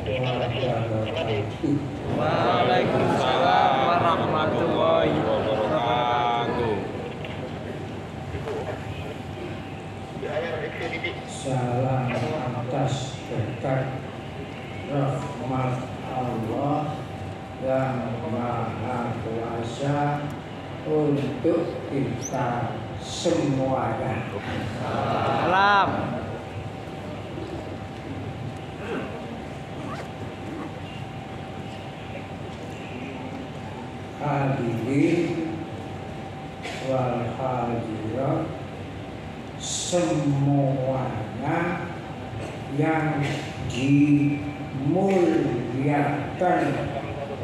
wabarakatuh. Waalaikumsalam warahmatullahi wabarakatuh. Salam atas berkat rahmat Allah yang Maha Kuasa untuk kita semuanya. Salam. Hadirin wal hadirat semuanya yang dimuliakan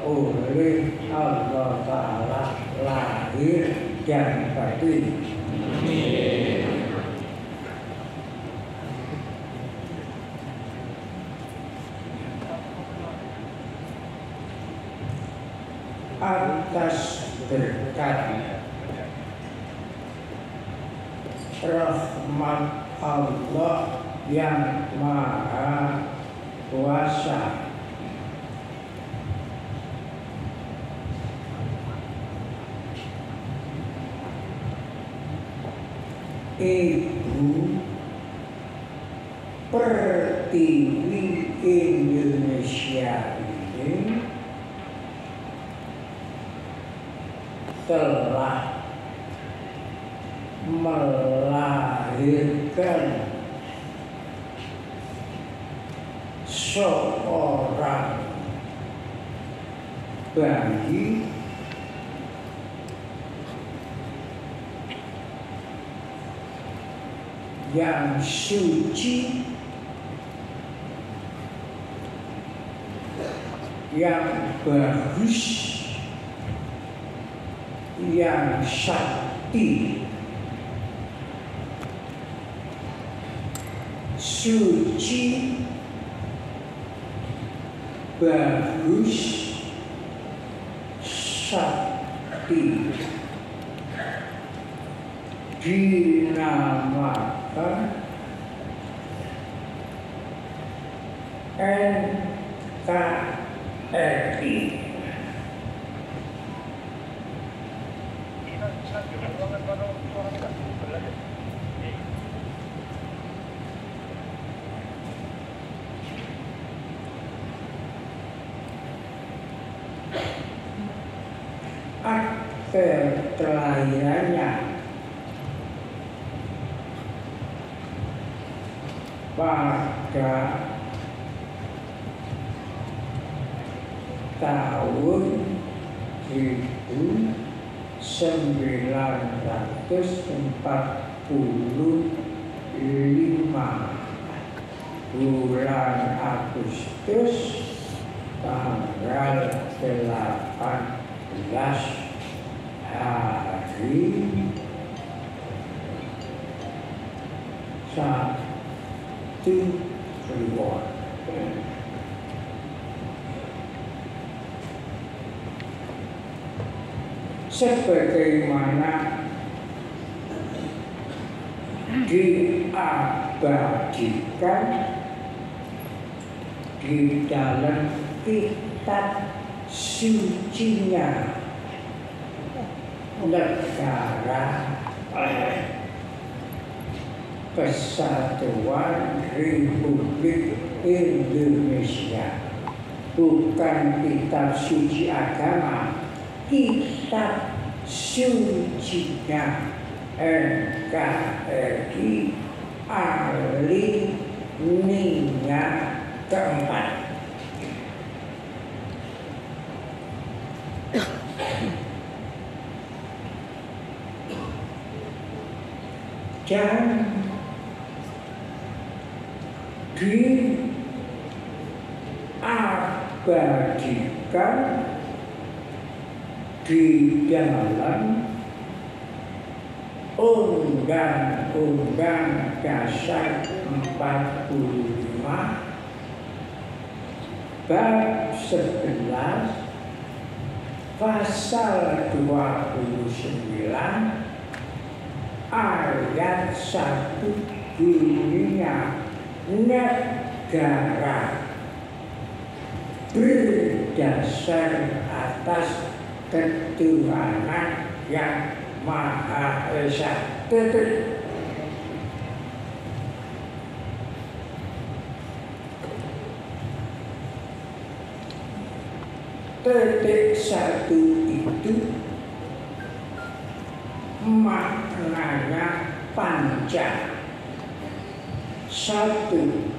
oleh Allah Ta'ala lahir dan batin. Atas berkat rahmat Allah yang Maha Kuasa, Ibu Pertiwi Indonesia ini telah melahirkan seorang bayi yang suci, yang bagus, yang sakti, suci, bagus, sakti, dinamakan NKRI. Akte kelahirannya pada tahun 1945 bulan Agustus tanggal 18 hari Sabtu Kliwon. Sebagaimana diabadikan di dalam kitab sucinya Negara Kesatuan Republik Indonesia, bukan kitab suci agama, kitab sucinya NKRI alinea keempat. Dan diabadikan di dalam Undang-Undang Dasar 45 bab 11 pasal 29 ayat 1 bunyinya negara berdasar atas ketuhanan yang Maha Esa. Titik satu itu maknanya panjang. Satu,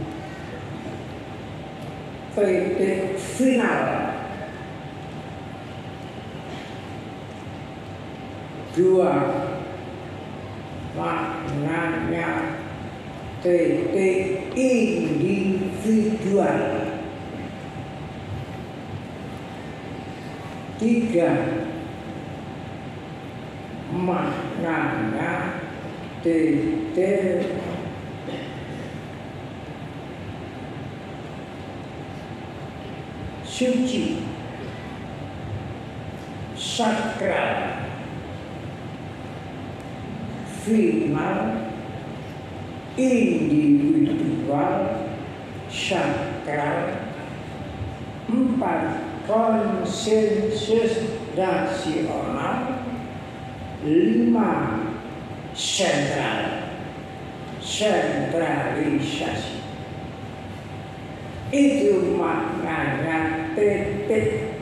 titik final. Dua, maknanya titik individual. Tiga, maknanya titik suci, sakral, final, individual, sakral. Empat, konsensus nasional. Lima, sentral, sentralisasi. Itu maknanya titik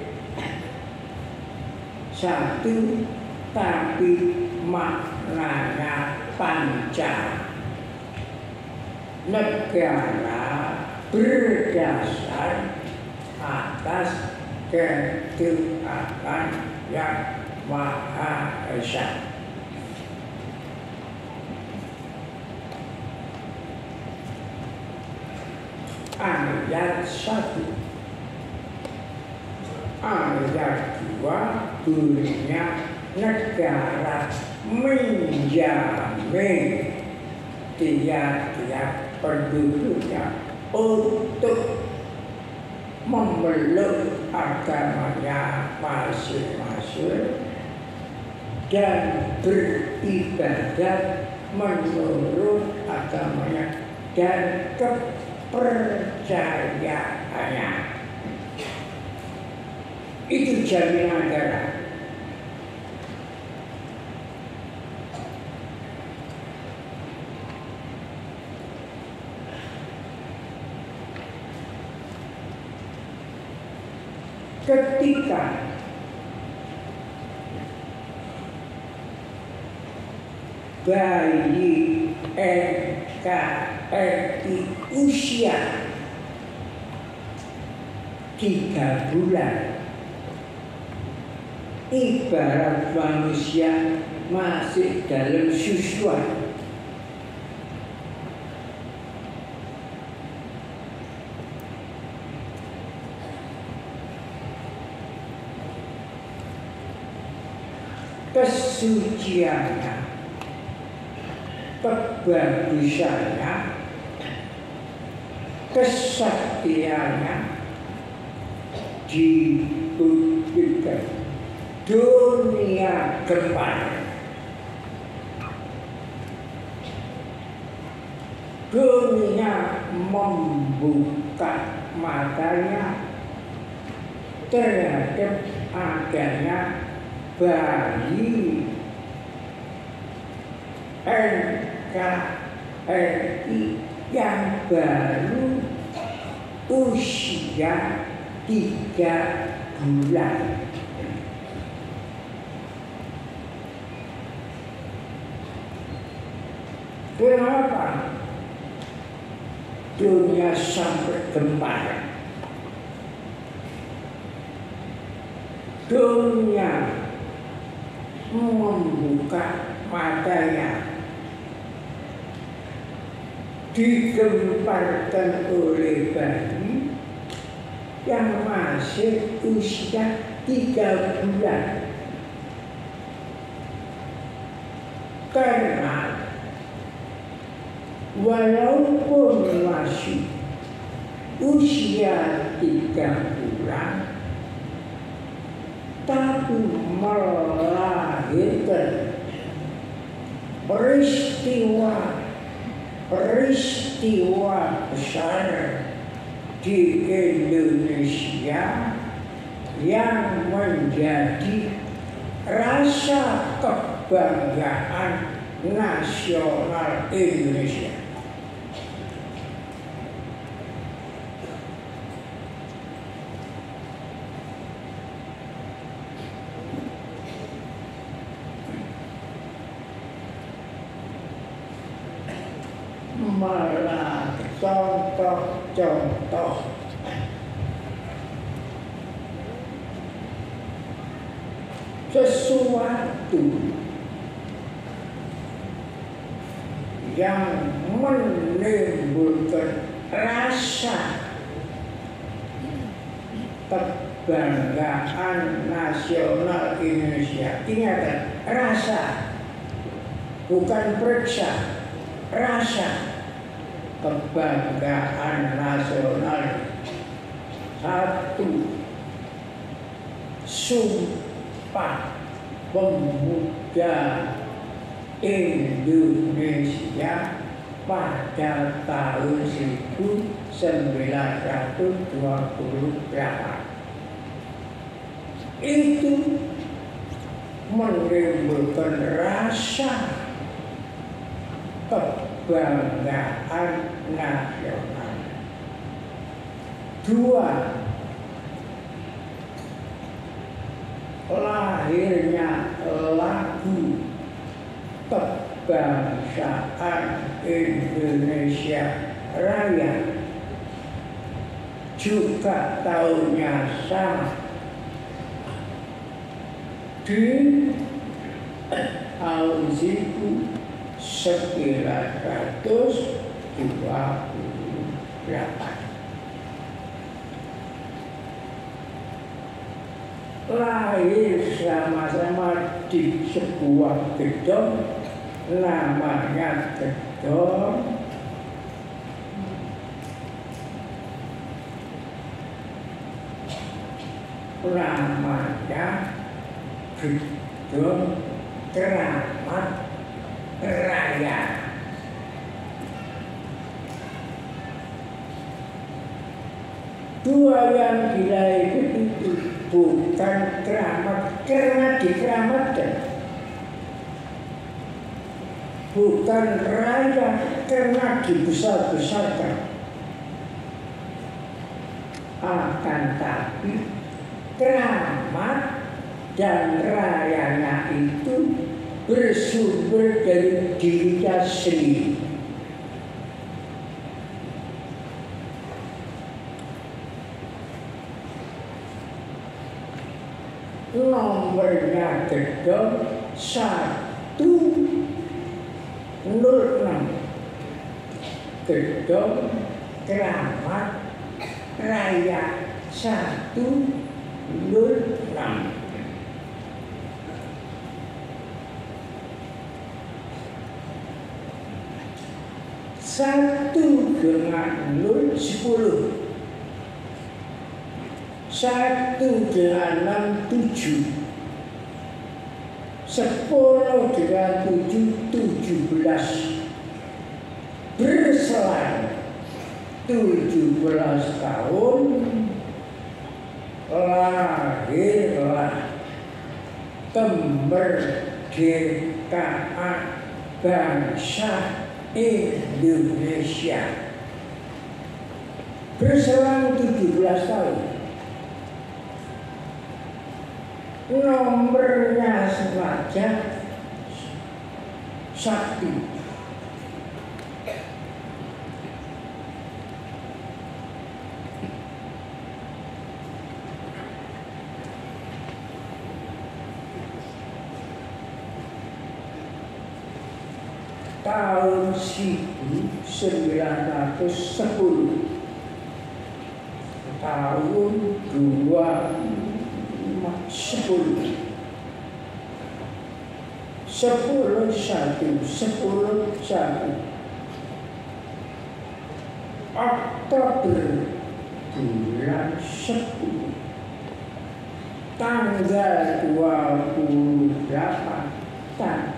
satu, tapi maknanya panjang. Negara berdasar atas ketuhanan yang Maha Esa. Ayat 1. Ayat 2 bunyinya negara menjamin tiap-tiap penduduknya untuk memeluk agamanya masing-masing dan beribadat menurut agamanya dan kepercayaannya. Itu jaminan negara. Ketika bayi NKRI usia 3 bulan, ibarat manusia masih dalam susuan. Kesuciannya, kebagusannya, kesaktiannya dibuktikan dunia gempar. Dunia membuka matanya terhadap adanya bayi NKRI yang baru usia 3 bulan. Kenapa dunia sampai gempar? Dunia membuka matanya, digemparkan oleh bayi yang masih usia 3 bulan. Karena walaupun masih usia 3 bulan, tapi melahirkan peristiwa besar di Indonesia yang menjadi rasa kebanggaan nasional Indonesia. Malah contoh-contoh sesuatu yang menimbulkan rasa kebanggaan nasional Indonesia. Ingat, rasa, bukan periksa, rasa kebanggaan nasional. Satu, Sumpah Pemuda Indonesia pada tahun 1928. Itu menimbulkan rasa kebanggaan nasional. Dua, lahirnya lagu kebangsaan Indonesia Raya, juga tahunnya sama, di tahun 1928. Lahir sama-sama di sebuah gedung, namanya gedung Keramat Raya. Dua yang gila itu bukan keramat karena dikeramatkan, bukan raya karena dibesar-besarkan, akan tapi keramat dan rayanya itu bersumber dari dirinya sendiri. Nomornya gedung 106, gedung Keramat Raya 106. Satu dengan 0, 10. 1 dengan 6, 7. 10 dengan 7, 17. Berselang 17 tahun lahirlah kemerdekaan bangsa Indonesia. Berselang 17 tahun. Nomornya saja sakti. Tahun 1910, tahun 2010, 10/1 Oktober bulan 10 tanggal 28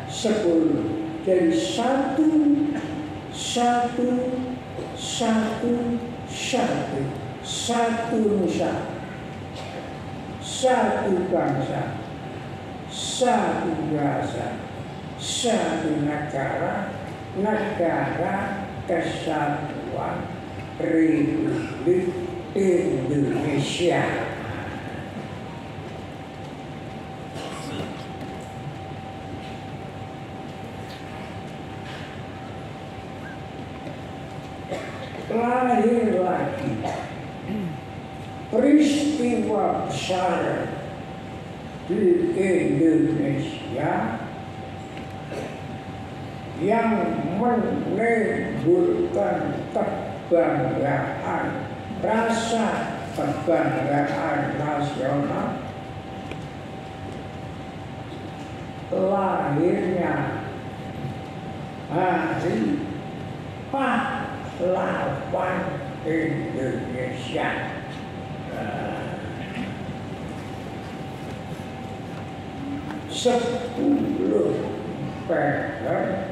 10 dari 1/1/1910 satu nusa, satu bangsa, satu bahasa, satu negara kesatuan Republik Indonesia. Lahir lagi peristiwa besar di Indonesia yang menimbulkan kebanggaan, rasa kebanggaan nasional. Lahirnya Hari Pahlawan Indonesia. 10 November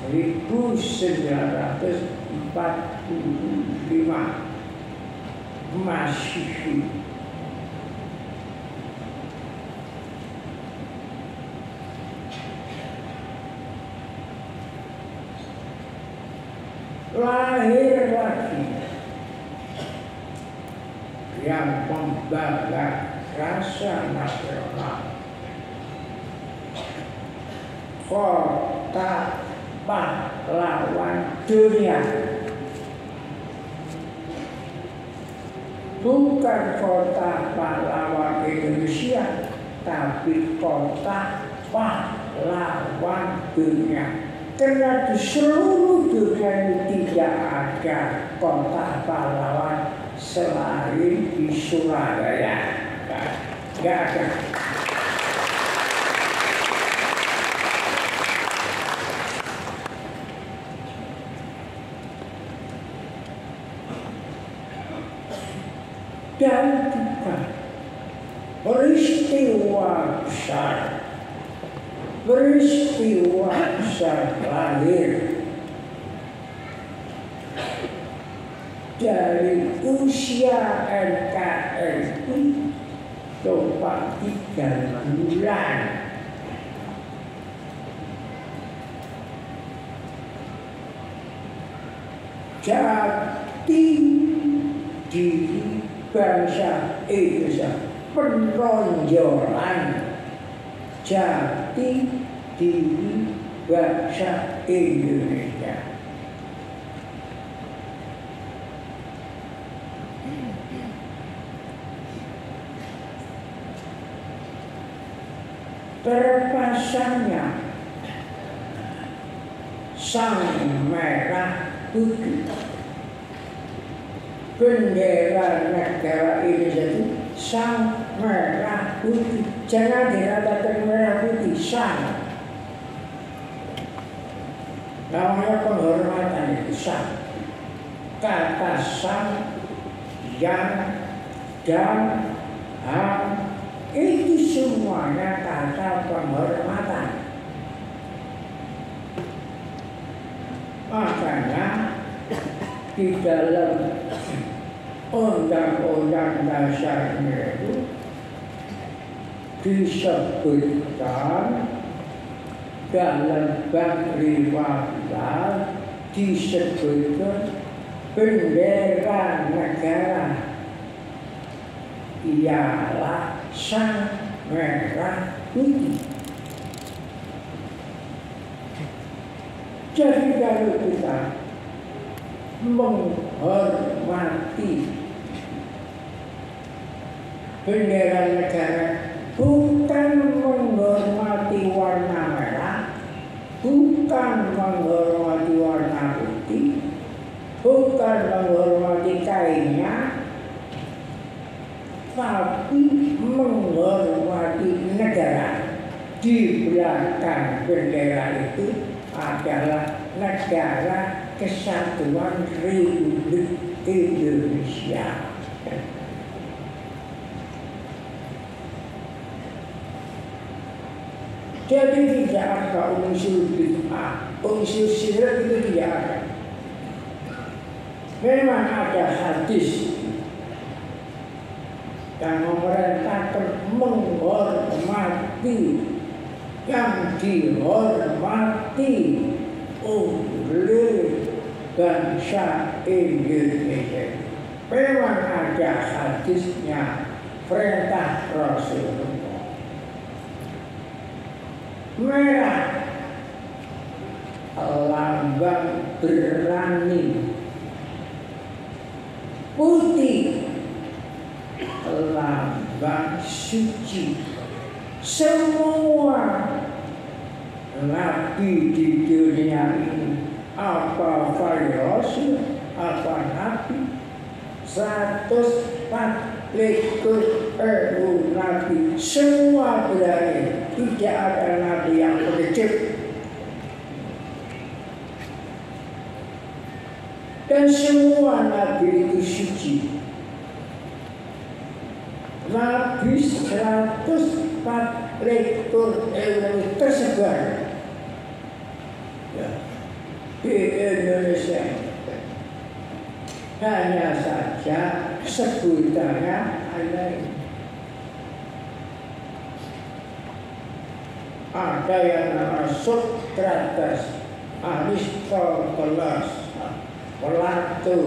1945 Masehi. Lahir lagi yang membanggakan rasa nasional. Kota pahlawan dunia, bukan kota pahlawan Indonesia, tapi kota pahlawan dunia. Karena di seluruh dunia ini tidak ada kota pahlawan selain di Surabaya. Tidak ada. Dan juga peristiwa besar lahir dari usia NKRI cuma 3 bulan. Jati diri bangsa Indonesia, penonjolan jati diri bangsa Indonesia. Terpasangnya sang merah putih, bendera negara Indonesia itu sang merah putih. Jangan dikatakan merah putih, sang. Namanya penghormatan itu sang. Kata sang, yang, dan, itu semuanya kata penghormatan. Makanya di dalam Undang-Undang Dasarnya itu disebutkan dalam bab 15 disebutkan bendera negara ialah sang merah putih. Jadi kalau kita menghormati bendera negara, bukan menghormati warna merah, bukan menghormati warna putih, bukan menghormati kainnya, tapi menghormati negara. Di belakang bendera itu adalah negara Kesatuan Republik Indonesia. Jadi tidak ada unsur bid'ah, unsur syirik itu tidak ada. Memang ada hadis yang memerintahkan menghormati yang dihormati oleh bangsa Indonesia. Memang ada hadisnya, perintah Rasulullah. Merah lambang berani, putih lambang suci. Semua nabi di dunia ini, apa Rasul, apa nabi, 140 nabi, semua berani. Tidak ada nabi yang pengecut. Dan semua nabi itu suci. Nabi 140 tersebar ya, di Indonesia. Hanya saja sebutannya ada yang nama Socrates, Aristoteles, Plato,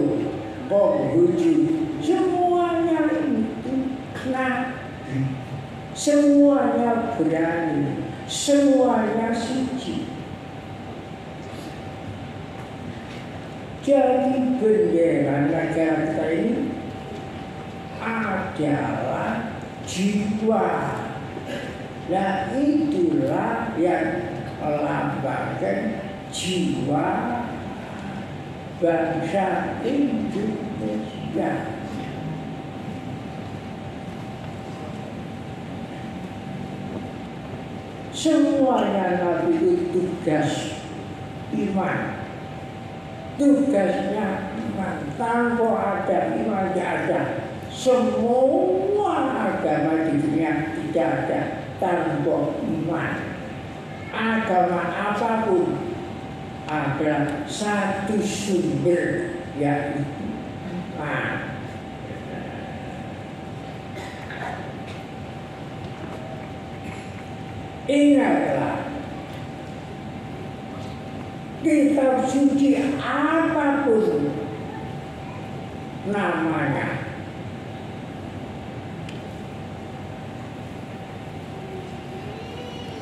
Konghucu, semuanya itu nabi, semuanya berani, semuanya suci. Jadi bendera negara kita ini adalah jiwa. Nah itulah yang melambangkan jiwa bangsa Indonesia. Semuanya nabi itu tugas iman. Tugasnya iman. Tanpa ada iman tidak ada. Semua agama di dunia tidak ada tanpa iman. Agama apapun ada satu sumber, yaitu iman. Ingatlah, kitab suci apapun namanya,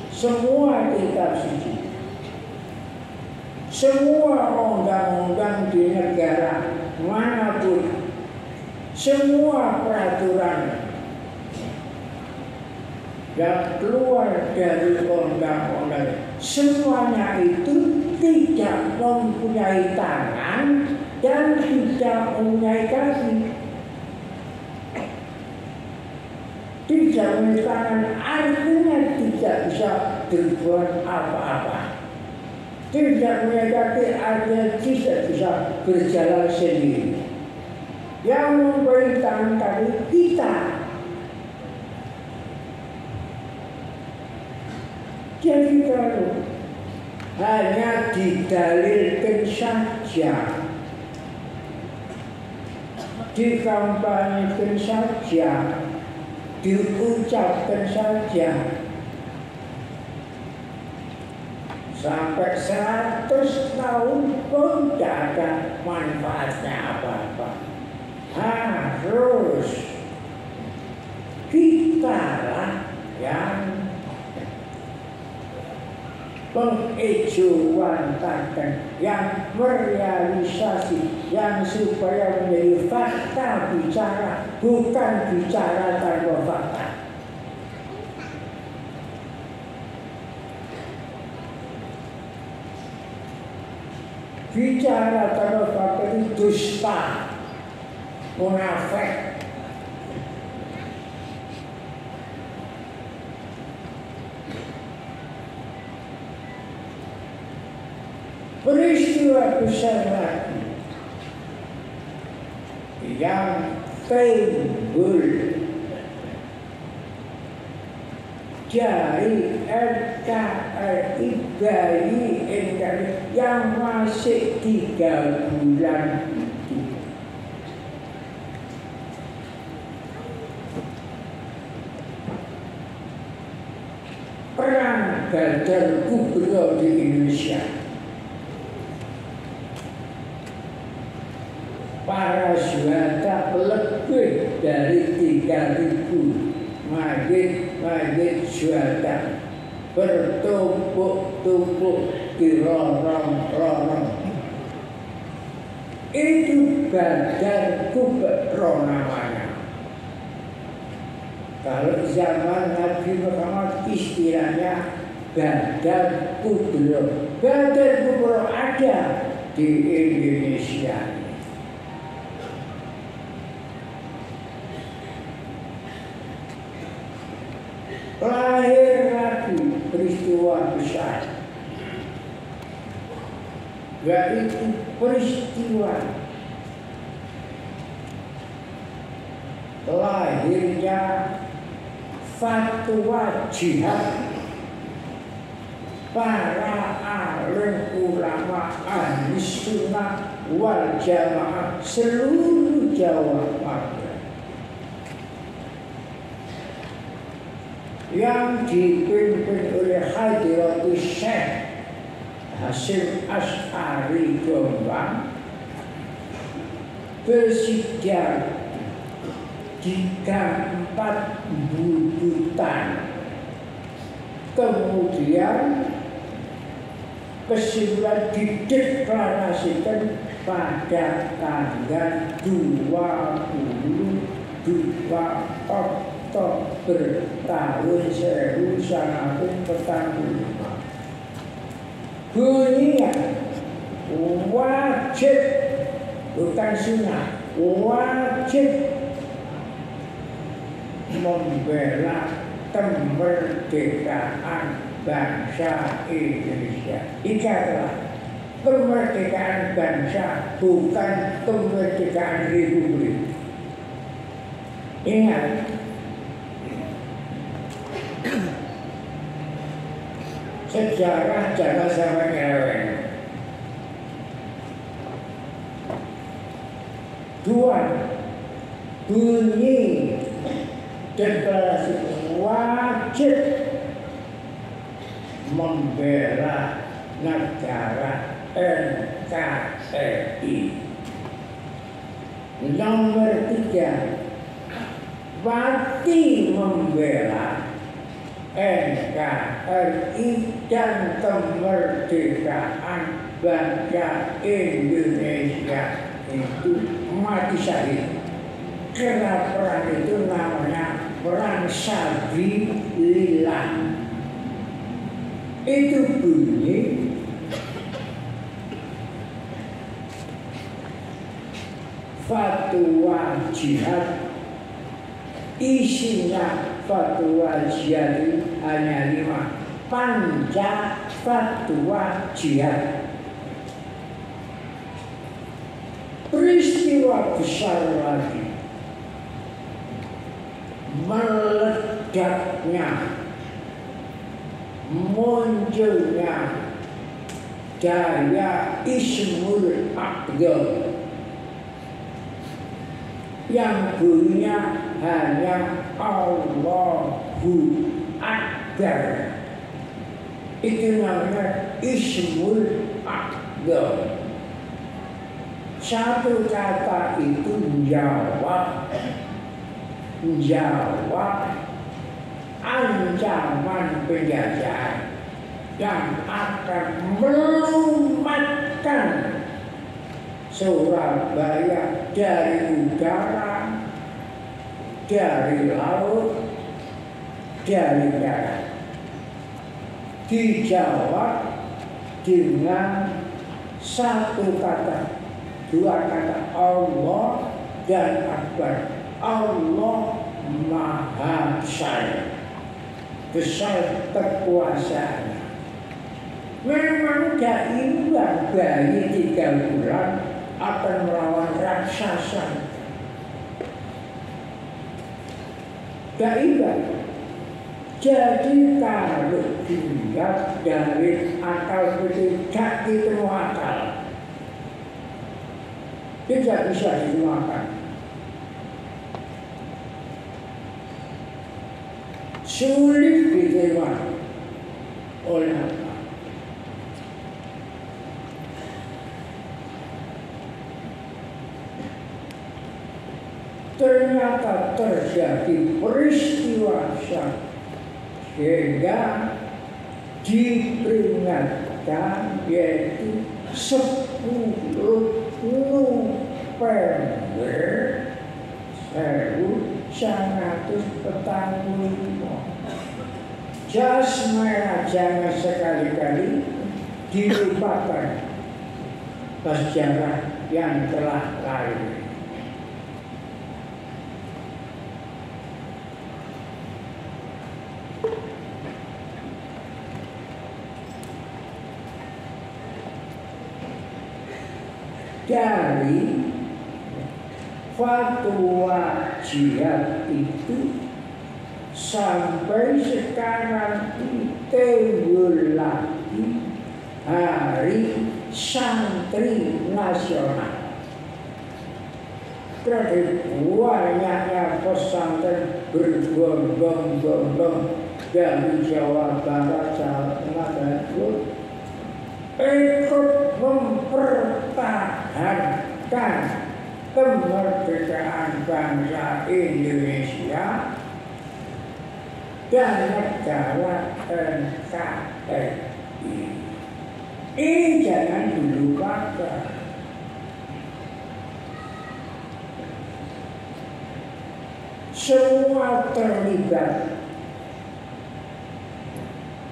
semua kitab suci, semua undang-undang di negara manapun, semua peraturan yang keluar dari undang-undang, semuanya itu tidak mempunyai tangan dan tidak mempunyai kaki. Tidak mempunyai tangan artinya tidak bisa berbuat apa-apa. Tidak mempunyai kaki artinya tidak bisa berjalan sendiri. Yang mempunyai tangan kaki kita. Jadi kalau hanya didalilkan saja, dikampanyekan saja, diucapkan saja, sampai 100 tahun pun tidak ada manfaatnya apa-apa. Harus kita lah yang pengejauhankan, yang merealisasi, yang supaya menjadi fakta bicara, bukan bicara tanpa fakta. Bicara tanpa fakta itu dusta, munafik. Peristiwa besar lagi yang timbul dari NKRI bayi NKRI yang masih 3 bulan itu. Badar Kubra di Indonesia. Para syuhada lebih dari 3.000 mayit syuhada bertumpuk-tumpuk di lorong-lorong. Itu Badar Kubra namanya. Kalau zaman Nabi Muhammad istilahnya Badar Kubra. Badar Kubra ada di Indonesia. Lahir lagi peristiwa besar, yaitu peristiwa lahirnya fatwa jihad para alim ulama ahli sunnah wal jamaah seluruh Jawa Barat yang dipimpin oleh Hadratus Syekh Hasyim Asy'ari Jombang bersidang di Gang 4 Budutan. Kemudian kesimpulan dideklarasikan pada tanggal 22 Oktober tahun 1945. Bunyinya wajib, bukan sunnah, wajib membela kemerdekaan bangsa Indonesia. Ingatlah, kemerdekaan bangsa bukan kemerdekaan republik. Ingat, sejarah jangan sampai nyeleweng. Dua, bunyi deklarasi wajib membela negara NKRI. Nomor 3, mati membela NKRI dan kemerdekaan bangsa Indonesia itu mati syahid. Karena perang itu namanya perang sabilillah. Itu bunyi fatwa jihad. Isinya fatwa jihad hanya 5. Panca fatwa jihad. Peristiwa besar lagi, meledaknya, munculnya daya Ismul Aqdam yang bunyinya hanya Allahu Akbar. Itu namanya Ismul Aqdam. Satu kata itu jawab ancaman penjajahan yang akan melumatkan Surabaya dari udara, dari laut, dari darat. Dijawab dengan satu kata, 2 kata, Allah dan Akbar. Allah Maha besar kekuasaannya. Memang gak imbang bayi 3 bulan akan melawan raksasa. Gak imbang. Jadi kalau dilihat dari akal itu gak ketemu akal, tidak bisa dimakan. Sulit diterima ulama. Ternyata terjadi peristiwa sehingga diperingatkan, yaitu 10 November 1945. Jas merah jangan sekali-kali dilupakan sejarah yang telah lalu. Dari fatwa jihad itu sampai sekarang timbul lagi Hari Santri Nasional. Terhadap banyaknya pesantren berbondong-bondong dari Jawa Barat, Jawa Tengah, dan Timur ikut mempertahankan kemerdekaan bangsa Indonesia dan negara NKRI. Ini jangan dilupakan. Semua terlibat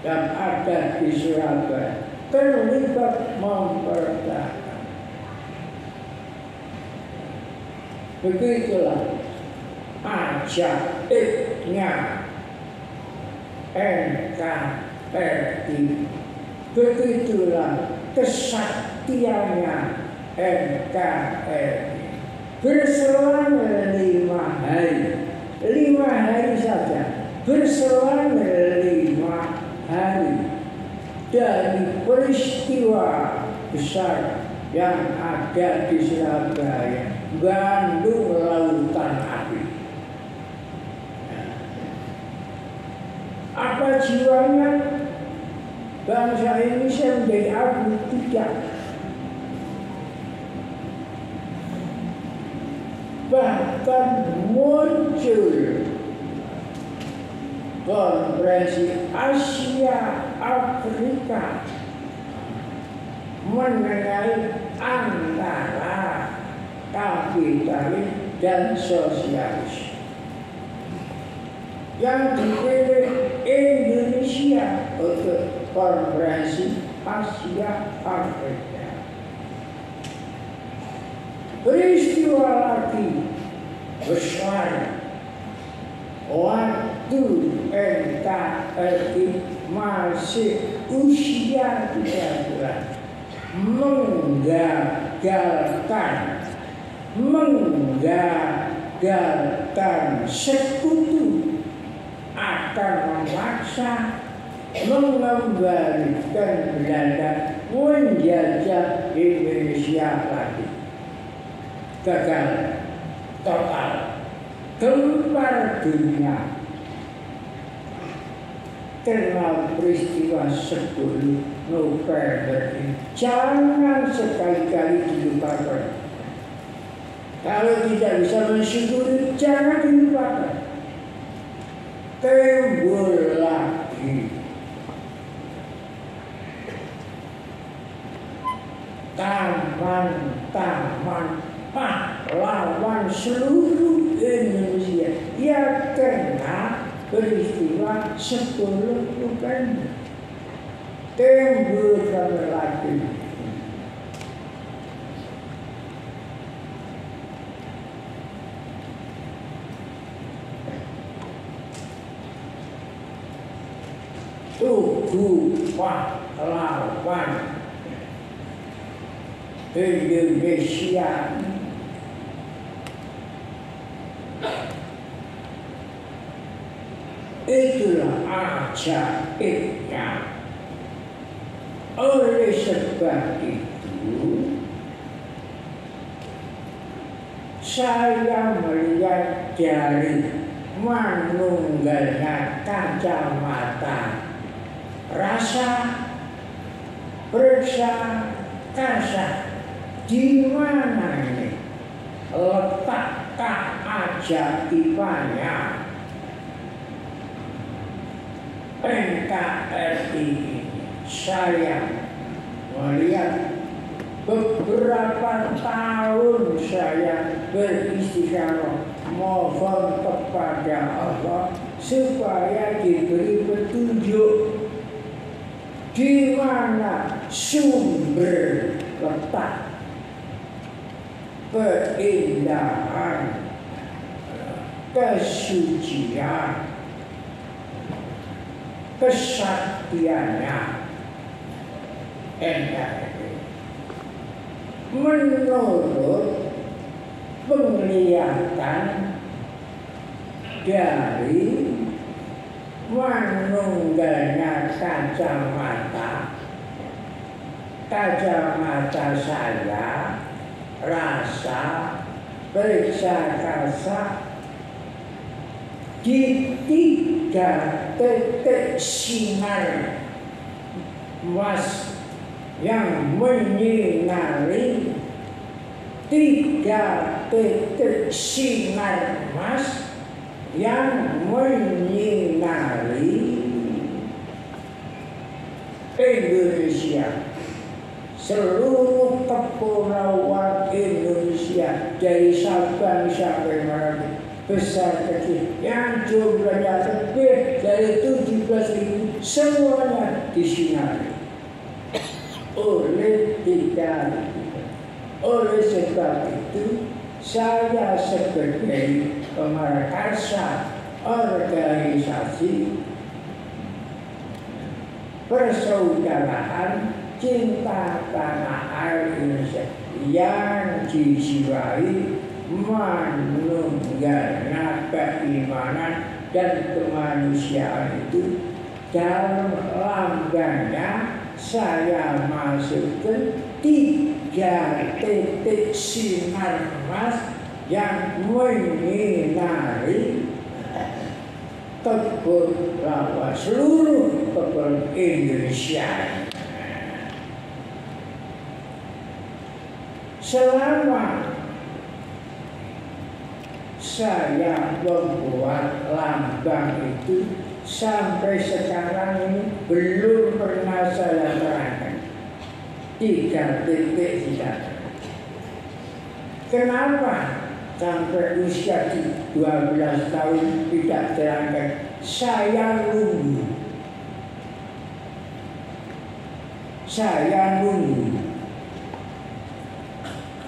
dan ada di Surabaya, terlibat mempertahankan. Begitulah ajaibnya NKRI. Begitulah kesaktiannya NKRI. Berselang 5 hari, 5 hari saja, berselang 5 hari dari peristiwa besar yang ada di Surabaya, Bandung Lautan Api. Apa jiwanya bangsa Indonesia menjadi abu? Tidak. Bahkan muncul konferensi Asia Afrika mengenai antara kapitalis dan sosialis. Yang dipilih Indonesia untuk konferensi Asia Afrika. Peristiwa lagi besar waktu NKRI masih usia 3 bulan menggagalkan sekutu akan memaksa mengembalikan Belanda menjajah Indonesia lagi. Gagal total, gempar dunia karena peristiwa 10 November ini. Jangan sekali-kali dilupakan. Kalau tidak bisa mensyukuri, jangan dilupakan. Timbul lagi taman-taman pahlawan seluruh Indonesia yang kena peristiwa 10 November. Timbul lagi. Tugu pahlawan Indonesia itulah ajaibnya. Oleh sebab itu saya melihat dari manunggalnya kacamata rasa, periksa, karsa. Di mana ini letak keajaibannya NKRI? Saya melihat beberapa tahun saya beristighfar mohon kepada Allah supaya diberi petunjuk di mana sumber letak keindahan, kesucian, kesaktiannya NKRI. Menurut penglihatan dari manunggalnya kacamata saya, rasa, periksa karsa di 3 titik sinar emas yang menyinari 3 titik sinar emas yang menyinari Indonesia, seluruh kepulauan Indonesia dari Sabang sampai Merauke, besar kecil yang jumlahnya lebih dari 17.000, semuanya disinari oleh 3. Oleh sebab itu saya sebagai pemakarsa organisasi persaudaraan cinta tanah air Indonesia yang dijiwai manunggalnya keimanan dan kemanusiaan itu, dalam lambangnya saya masukkan 3 titik sinar emas yang menyinari kebun rawa seluruh kebun Indonesia. Selama saya membuat lambang itu sampai sekarang ini belum pernah saya terangkan. 3 titik tidak. Kenapa sampai usia 12 tahun tidak terangkan? Saya nunggu.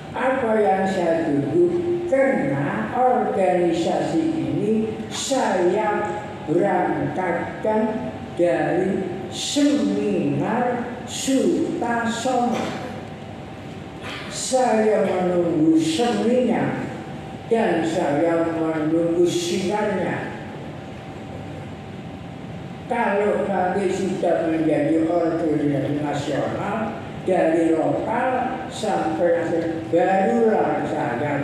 Apa yang saya tunggu? Karena organisasi ini saya berangkatkan dari seminar Sutasoma. Saya menunggu seminar dan saya menunggu sinarnya. Kalau nanti sudah menjadi organisasi nasional, dari lokal sampai nasional, barulah saya.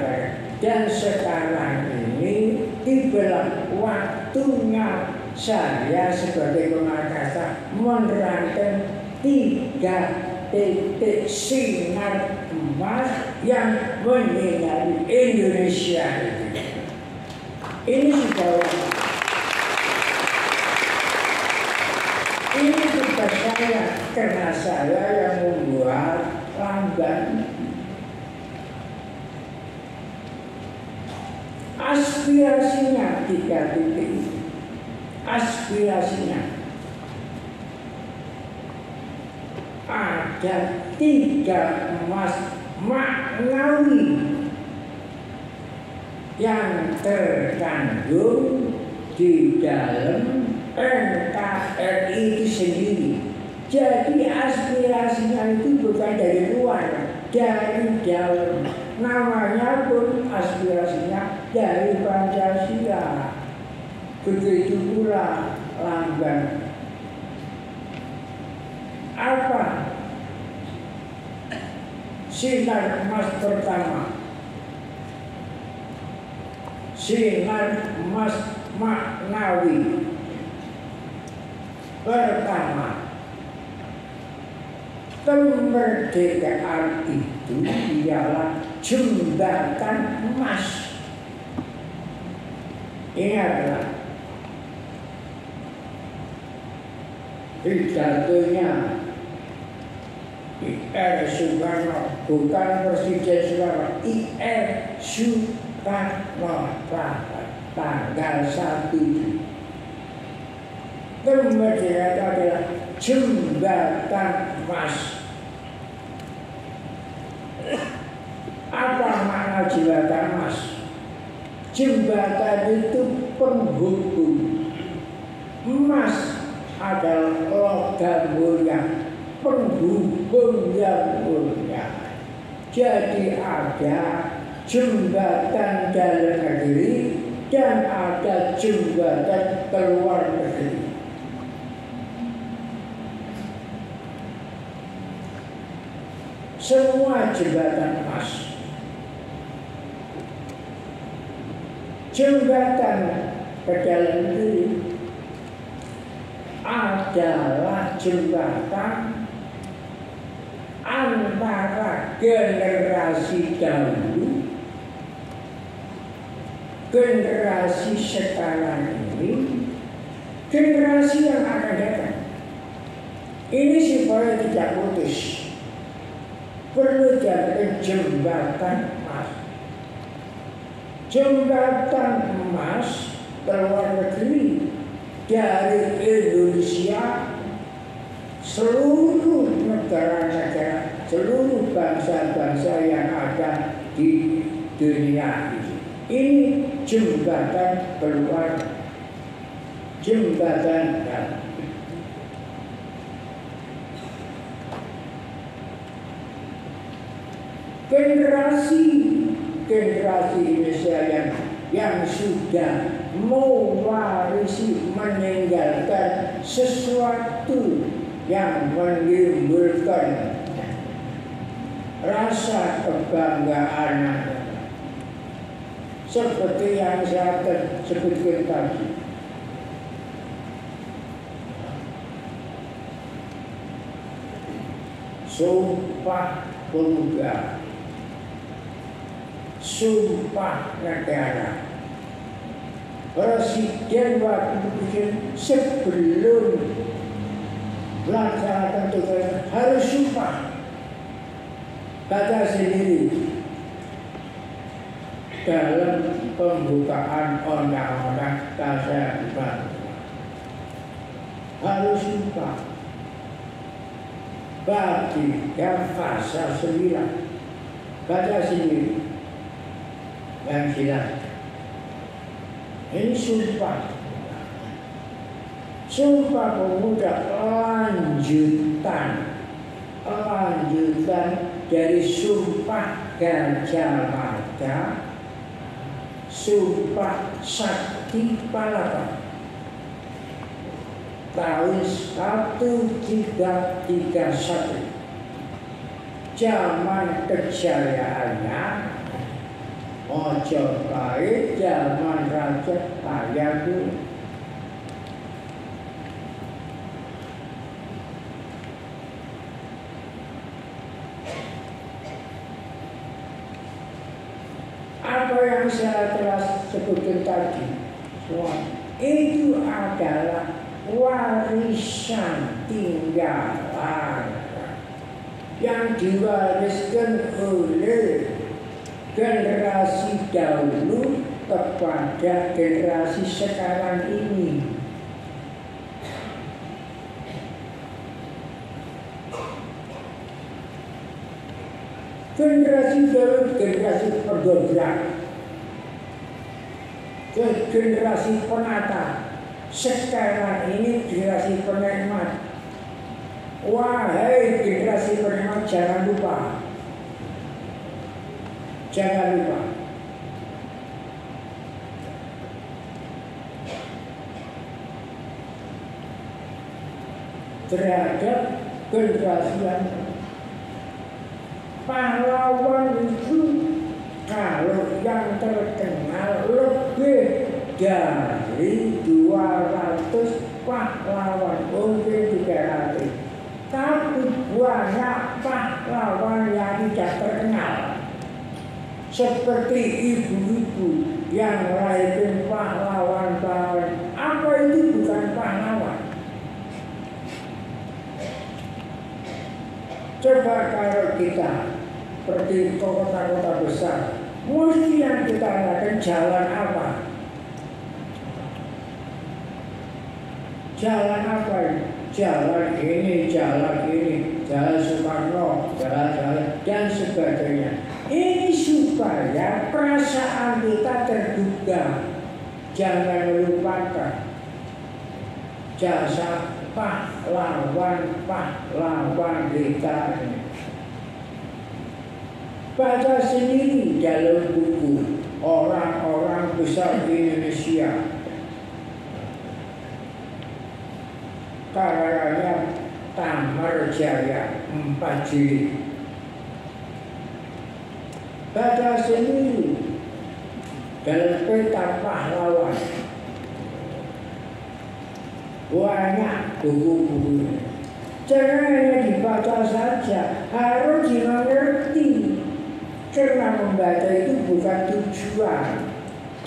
Dan sekarang ini dibelah waktunya saya sebagai pemakarsa menerangkan 3 titik sinar emas yang menyinari Indonesia itu. Ini sudah ini tugas saya, karena saya yang membuat lambang. Aspirasinya 3 titik. Aspirasinya ada 3 emas maknawi yang terkandung di dalam NKRI itu sendiri. Jadi aspirasinya itu bukan dari luar, dari dalam. Namanya pun aspirasinya dari Pancasila. Begitu pula lambang. Apa? Sinar emas pertama. Sinar emas maknawi pertama. Kemerdekaan itu ialah jembatan emas. Ingatlah pidatonya I.R. Soekarno, bukan Presiden Soekarno, I.R. Soekarno tanggal 1 kemerdekaan adalah jembatan emas. Apa makna jembatan emas? Jembatan itu penghubung. Emas adalah logam mulia, penghubung yang mulia. Jadi ada jembatan dalam negeri dan ada jembatan keluar negeri. Semua jembatan emas. Jembatan ke dalam negeri adalah jembatan antara generasi dahulu, generasi sekarang ini, generasi yang akan datang. Ini supaya tidak putus. Perlu jadikan jembatan emas. Jembatan emas keluar negeri dari Indonesia, seluruh negara-negara, seluruh bangsa-bangsa yang ada di dunia ini. Ini jembatan keluar, jembatan dalam. Generasi Indonesia yang sudah mewarisi, meninggalkan sesuatu yang menimbulkan rasa kebanggaan seperti yang saya sebutkan tadi. Sumpah Pemuda, Sumpah Negara. Presiden waktu itu sebelum melaksanakan tugas harus sumpah. Baca sendiri dalam pembukaan Undang-Undang Dasar 45 harus sumpah. Bab 3 pasal 9 baca sendiri yang jelas. Ini sumpah. Sumpah Pemuda lanjutan dari Sumpah Gajah Mada, Sumpah Sakti Palapa tahun 1331. Zaman kejayaannya Majapahit, zaman Raja Hayam. Apa yang saya telah sebutkan tadi, itu adalah warisan tinggalan yang diwariskan oleh generasi dahulu kepada generasi sekarang ini. Generasi dahulu generasi perdobrak, generasi penata. Sekarang ini generasi penikmat. Wahai generasi penikmat, jangan lupa. Jangan lupa. Terhadap generasi yang pahlawan itu, kalau yang terkenal lebih dari 200 pahlawan, mungkin 300. Tapi banyak pahlawan yang tidak terkenal. Seperti ibu-ibu yang melahirkan pahlawan-pahlawan. Apa itu bukan pahlawan? Coba kalau kita pergi ke kota-kota besar, mesti yang kita lakukan jalan apa? Jalan apa ini? Jalan ini, jalan Soekarno, jalan dan sebagainya. Ini supaya perasaan kita terduga. Jangan lupakan jasa pahlawan kita ini. Baca sendiri dalam buku orang-orang besar Indonesia. Karyanya Tamar Jaya 4 jilid. Baca sendiri dalam peta pahlawan. Banyak buku-bukunya. Jangan hanya dibaca saja, harus dimengerti. Karena membaca itu bukan tujuan.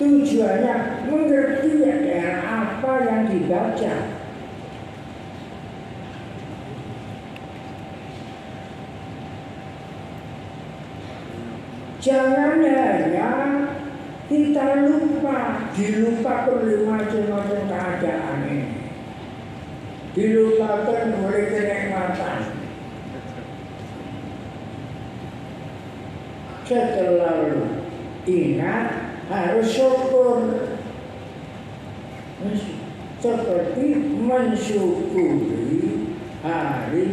Tujuannya mengerti dengan apa yang dibaca. Jangan hanya kita dilupakan oleh macam-macam keadaan ini. Dilupakan oleh kenikmatan. Setelah ingat harus syukur. Seperti mensyukuri hari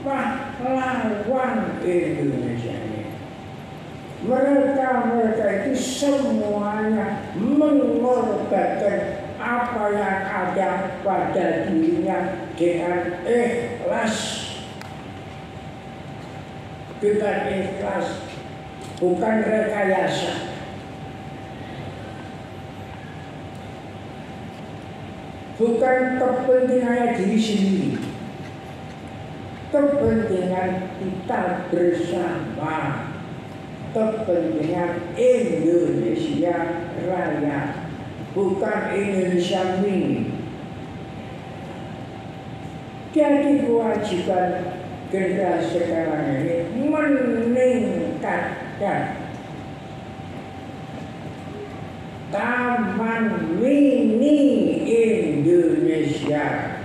pahlawan Indonesia ini. Mereka itu semuanya mengorbankan apa yang ada pada dirinya dengan ikhlas. Dengan ikhlas, bukan rekayasa. Bukan kepentingannya diri sendiri. Kepentingan kita bersama. Kepentingan Indonesia Raya, bukan Indonesia Mini. Jadi kewajiban generasi sekarang ini meningkatkan Taman Mini Indonesia,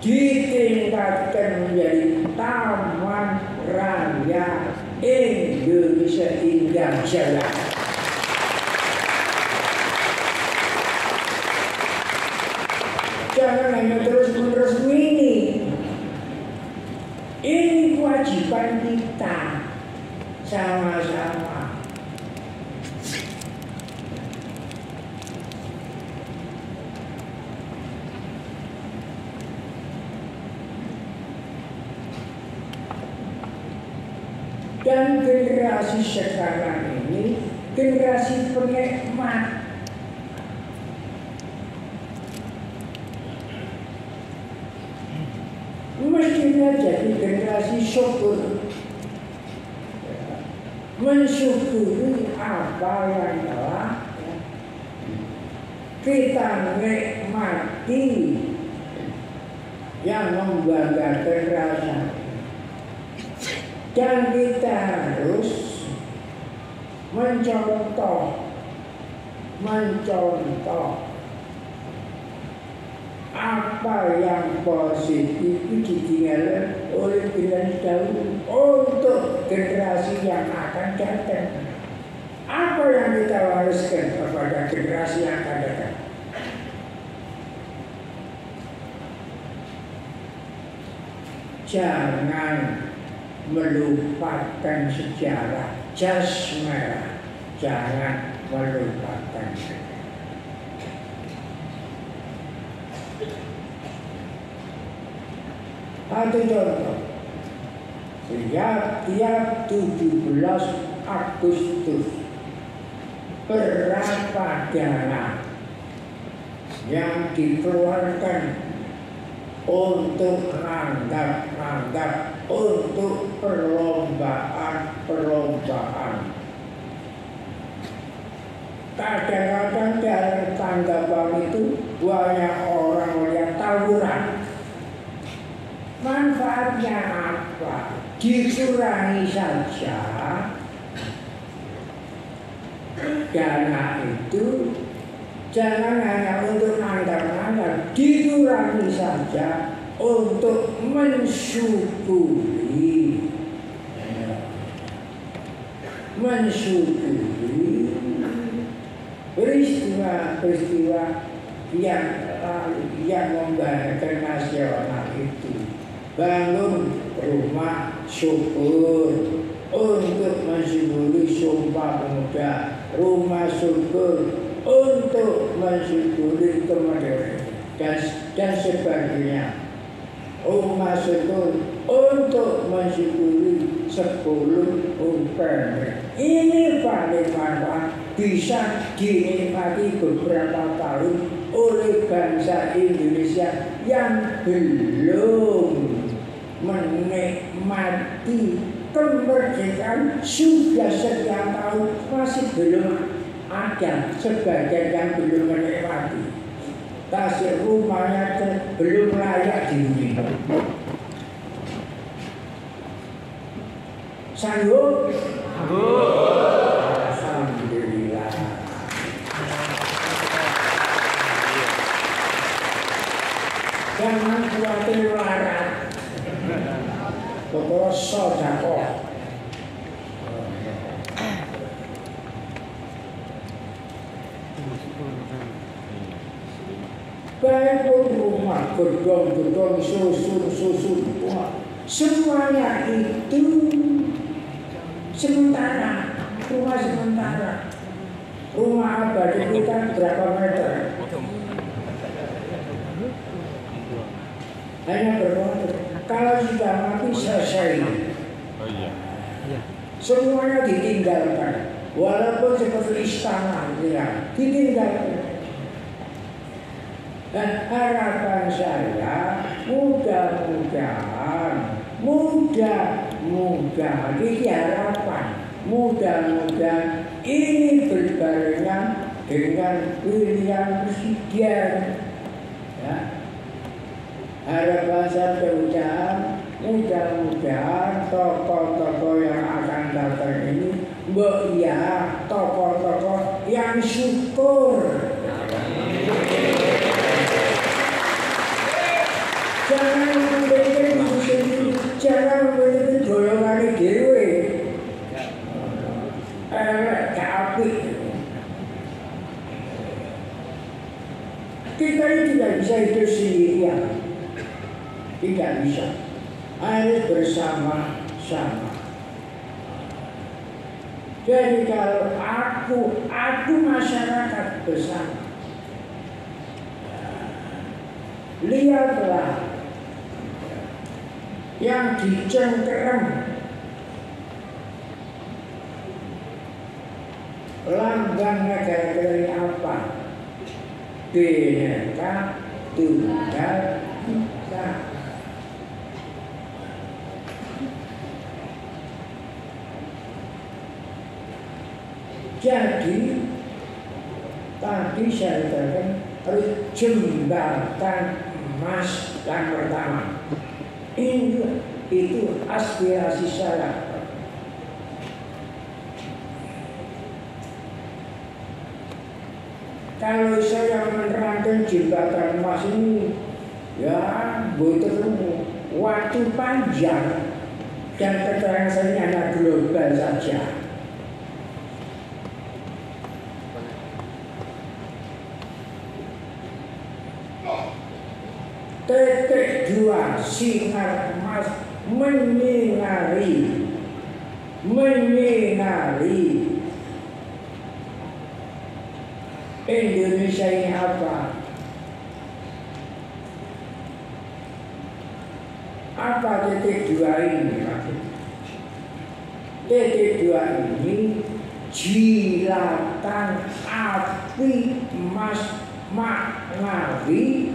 ditingkatkan menjadi Taman Raya Indonesia Indah Jaya. Jangan hanya terus-menerus mini. Ini kewajiban kita sama-sama. Dan generasi sekarang ini generasi penikmat. Mestinya jadi generasi syukur, mensyukuri apa yang telah kita nikmati, yang membanggakan rasa. Dan kita harus mencontoh apa yang positif itu ditinggalkan oleh generasi dahulu untuk generasi yang akan datang. Apa yang kita wariskan kepada generasi yang akan datang? Jangan melupakan sejarah jas merah, jangan melupakan sejarah. Satu contoh, tiap 17 Agustus berapa dana yang dikeluarkan untuk nanggap, untuk perlombaan. Kadang-kadang dalam tanggapan itu banyak orang yang tawuran. Manfaatnya apa? Dikurangi saja dana itu, jangan hanya untuk nanggap, dikurangi saja untuk mensyukuri peristiwa-peristiwa yang membahagiakan nasional itu. Bangun rumah syukur untuk mensyukuri Sumpah Pemuda, rumah syukur untuk mensyukuri kemerdekaan dan sebagainya. Rumah syukur untuk mensyukuri 10 November. Ini paling manfaat, bisa dinikmati beberapa tahun oleh bangsa Indonesia yang belum menikmati kemerdekaan. Sudah sekian tahun masih belum ada sebagian yang belum menikmati. Tasik rumahnya belum layak dihuni. Sanggup? Alhamdulillah. Jangan khawatir larat. Pokoknya sedekah. Baik rumah, gedung, susun, semuanya itu sementara, rumah sementara. Rumah abadi kita berapa meter? Hanya berapa meter? Kalau sudah mati selesai. Semuanya ditinggalkan, walaupun seperti istana, ya, ditinggalkan. Dan harapan saya mudah-mudahan ini harapan, mudah-mudahan ini berbarengan dengan pilihan presiden. Ya. Harapan saya mudah-mudahan tokoh-tokoh yang akan datang ini, tokoh-tokoh yang syukur. Jangan memikir sendiri, jangan memikir golongan dewe. Tapi kita ini tidak bisa hidup sendirian, tidak bisa. Harus bersama-sama. Jadi kalau aku masyarakat bersama. Lihatlah yang dicengkerem lambang negara apa? Bhinneka Tunggal Ika. Jadi tadi saya katakan harus jembatan emas yang pertama. Itu aspirasi saya. Kalau saya menerangkan jembatan emas ini, ya butuh waktu panjang dan keterangan saya hanya global saja. Titik 2 sinar emas menyinari Indonesia ini apa? Apa titik 2 ini? Titik 2 ini jilatan api emas maknawi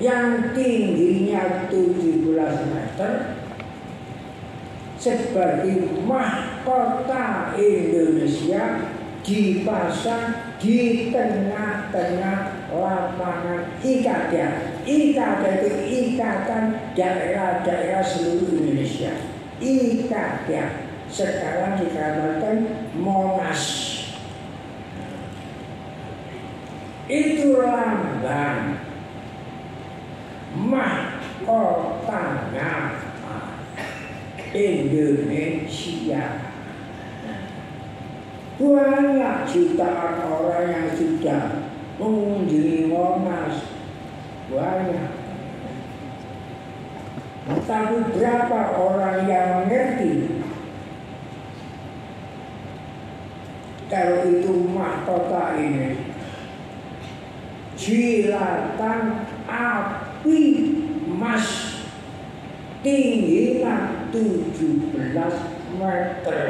yang tingginya 17 meter sebagai mahkota Indonesia dipasang di tengah-tengah lapangan IKADA. IKADA itu Ikatan Daerah-Daerah Seluruh Indonesia. IKADA sekarang dikatakan Monas. Itu lambang mahkotanya Indonesia. Banyak jutaan orang yang sudah mengunjungi Monas. Banyak. Tapi berapa orang yang mengerti kalau itu mahkota ini jilatan api emas tingginya 17 meter.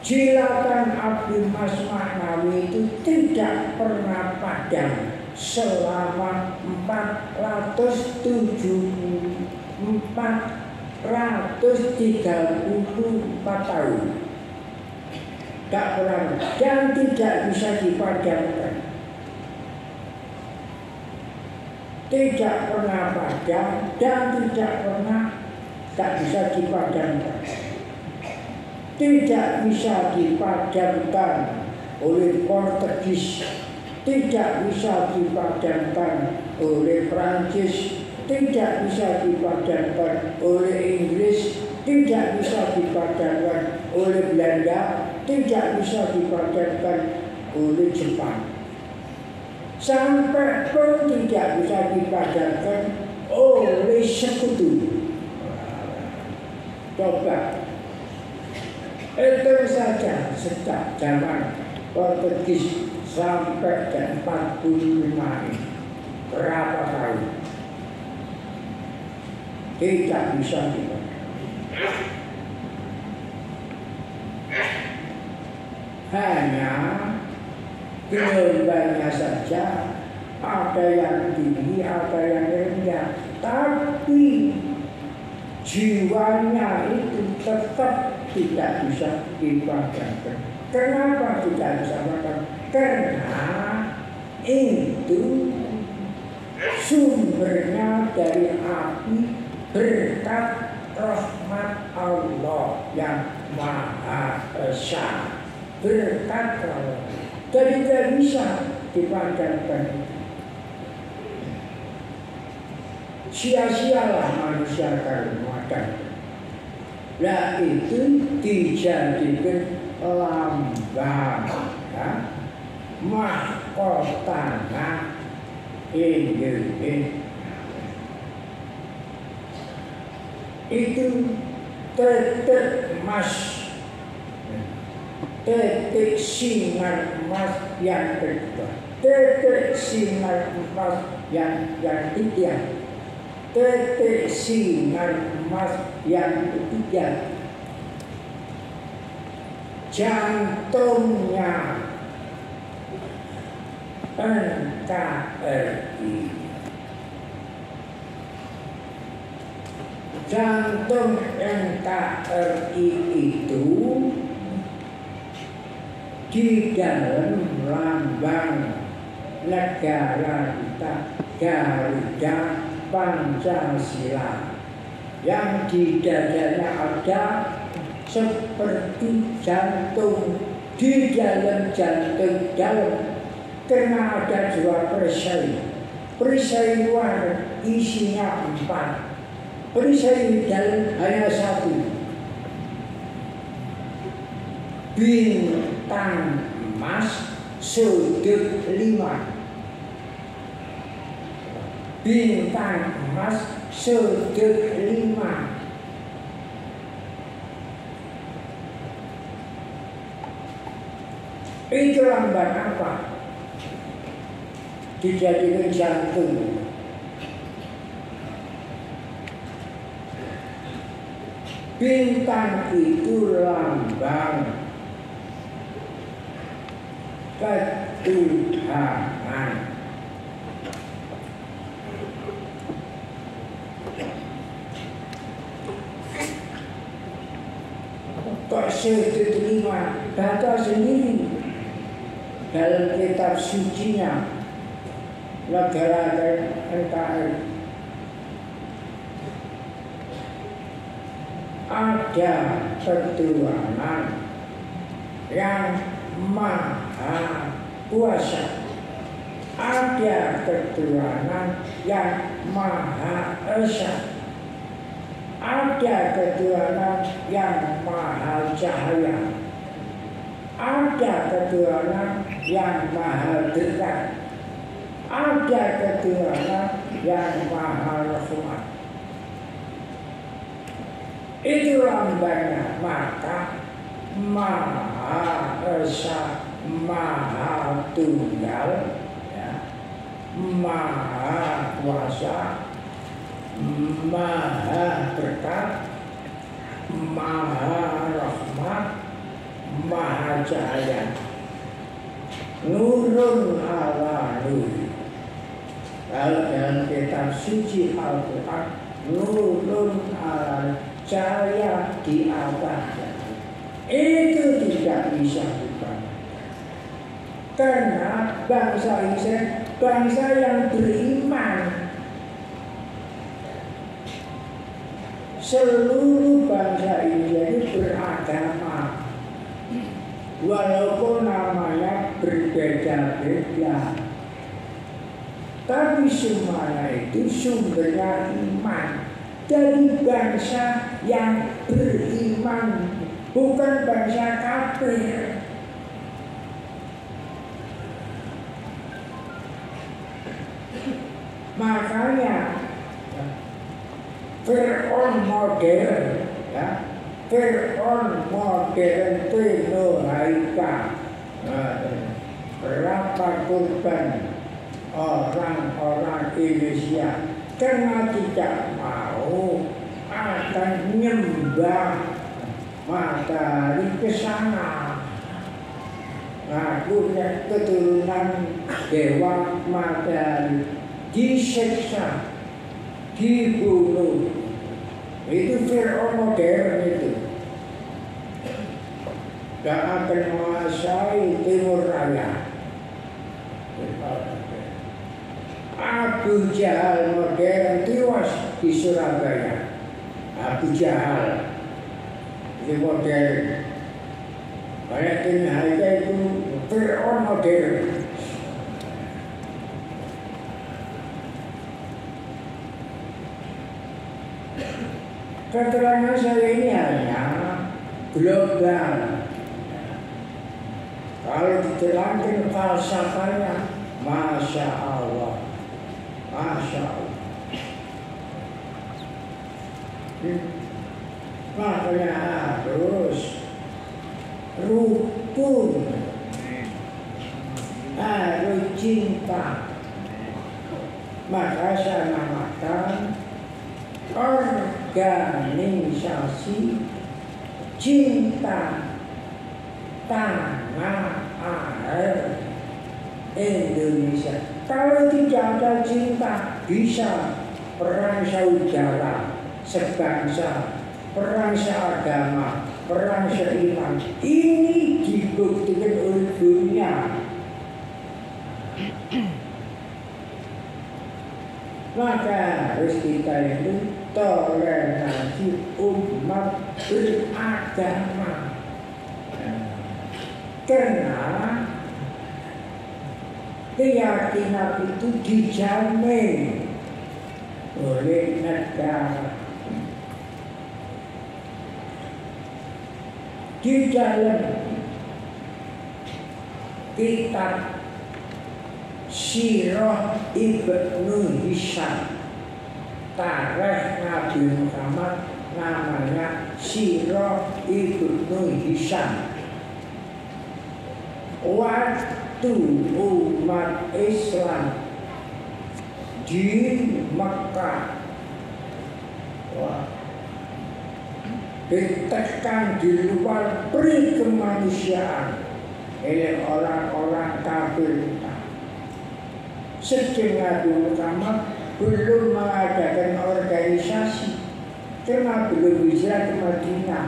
Jilatan api emas Maknawi itu tidak pernah padam selama 434 tahun. Tak pernah dan tidak bisa dipadamkan. Tidak pernah padam dan tidak pernah tak bisa dipadamkan. Tidak bisa dipadamkan oleh Portugis, tidak bisa dipadamkan oleh Prancis, tidak bisa dipadamkan oleh Inggris, tidak bisa dipadamkan oleh Belanda, tidak bisa dipadamkan oleh Jepang. Sampai pun tidak bisa dipadamkan oleh sekutu. Coba. Itu saja sejak zaman Portugis sampai ke 45 ini. Berapa tahun? Tidak bisa dipadamkan. Hanya gelombangnya saja, ada yang tinggi, ada yang rendah. Tapi jiwanya itu tetap tidak bisa dipadamkan. Kenapa tidak bisa dipadamkan? Karena itu sumbernya dari api berkat rahmat Allah yang Maha Esa. Berkat Allah. Jadi tidak bisa dipadamkan. Sia-sialah manusia kalau memadamkan. Nah itu dijadikan lambang ya, mahkotanya Indonesia. Itu titik emas, titik sinar emas yang kedua, titik sinar emas yang ketiga, titik sinar emas yang ketiga, jantungnya NKRI. Jantung NKRI itu di dalam lambang negara kita Garuda Pancasila, yang di dadanya ada seperti jantung, di dalam jantung dalam karena ada 2 perisai. Perisai luar isinya 4, perisai dalam hanya 1. Bintang emas sudut 5. Bintang emas sudut 5. Itu lambang apa? Dijadikan jantung. Bintang itu lambang ketuhanan. Kok diterima baca sendiri dalam kitab sucinya negara NKRI. Ada ketuhanan yang maha kuasa, ada ketuhanan yang maha esa, ada ketuhanan yang maha cahaya, ada ketuhanan yang maha dekat, ada ketuhanan yang maha rahmat. Itu lambangnya. Maka maha esa, maha tunggal, ya, maha kuasa, maha berkat, maha rahmat, maha cahaya. Nurun ala nur. Kalau dalam kitab suci Al-Quran, nurun ala cahaya di atas. Itu tidak bisa diubah. Karena bangsa Israel bangsa yang beriman. Seluruh bangsa Israel beragama, walaupun namanya berbeda-beda, tapi semuanya itu sumbernya iman. Dari bangsa yang beriman, bukan bangsa kafir. Makanya Fir'aun modern, ya, Fir'aun modern penuh haika. Berapa korban orang-orang Indonesia karena tidak mau akan menyembah matahari ke sana. Nah, keturunan dewa matahari disiksa, dibunuh. Itu Fir'aun modern itu. Dan akan menguasai Timur Raya. Abu Jahal modern tewas di Surabaya. Abu Jahal itu modern. Banyak tim harga itu Fir'aun modern. Keterangan saya ini hanya global. Kalau diterangkan falsafahnya, Masya Allah, Masya Allah. Makanya harus rukun, harus cinta. Maka saya namakan organisasi cinta tanah air Indonesia. Kalau tidak ada cinta, bisa perang saudara, sebangsa, perang seagama, perang seiman. Ini dibuktikan oleh dunia. Maka harus kita itu toleransi umat beragama. Karena keyakinan itu dijamin oleh negara. Di dalam kitab Sirah Ibnu Hisham, tarikh Nabi Muhammad, namanya Sirah Ibnu Hisham. Waktu umat Islam di Mekah, ditekan di luar pri kemanusiaan oleh orang-orang kafir. Sejak Nabi Muhammad belum mengadakan organisasi karena belum hijrah ke Madinah.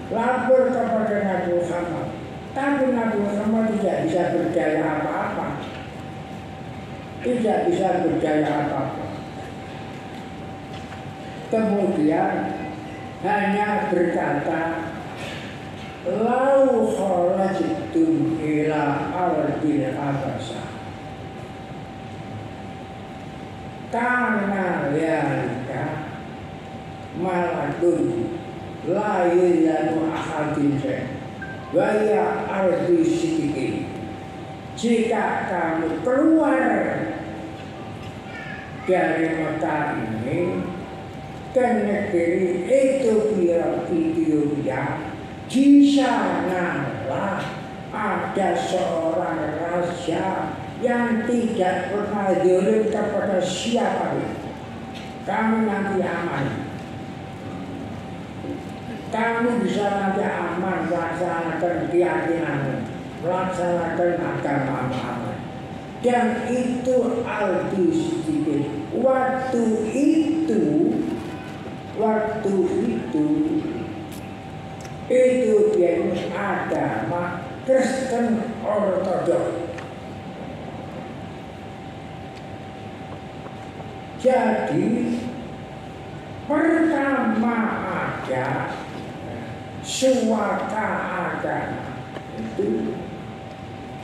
Lapor kepada Nabi Muhammad, tapi Nabi Muhammad tidak bisa berdaya apa-apa. Tidak bisa berdaya apa-apa. Kemudian hanya berkata, lau kharajtum ila ardil habasah karena yalika malakun la yilanu ahadin wa ya ardi sidikin. Jika kamu keluar dari Mekah ini ke negeri Ethiopia, di sanalah ada seorang raja yang tidak pernah zalim kepada siapa. Kamu nanti aman. Kamu bisa nanti aman melaksanakan keyakinanmu, melaksanakan agama aman. Dan itu aldi sedikit. Waktu itu Ethiopia ini agama Kristen Ortodoks. Jadi pertama ada suaka agama itu